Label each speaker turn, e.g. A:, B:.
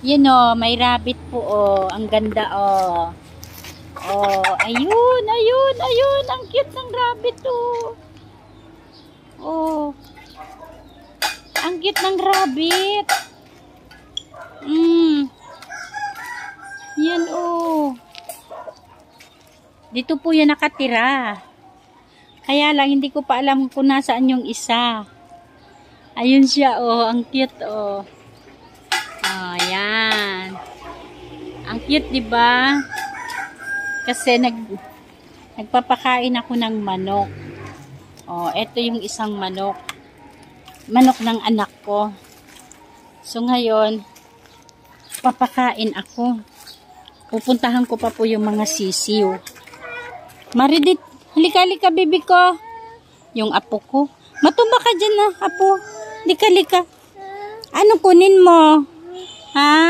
A: Yun o, may rabbit po o. Ang ganda o. Oh, ayun, ayun, ayun. Ang cute ng rabbit o. Oh. Ang cute ng rabbit. Yan o. Dito po yan nakatira. Kaya lang, hindi ko pa alam kung nasaan yung isa. Ayun siya o. Ang cute o. Oh, yan. Ang cute, diba? Kasi nagpapakain ako ng manok. Oh, eto yung isang manok. Manok ng anak ko. So ngayon, papakain ako. Pupuntahan ko pa po yung mga sisiw. Maridit, halika-halika, bibi ko. Yung apo ko. Matumba ka dyan na, apo. Halika-halika. Ano kunin mo? Ha?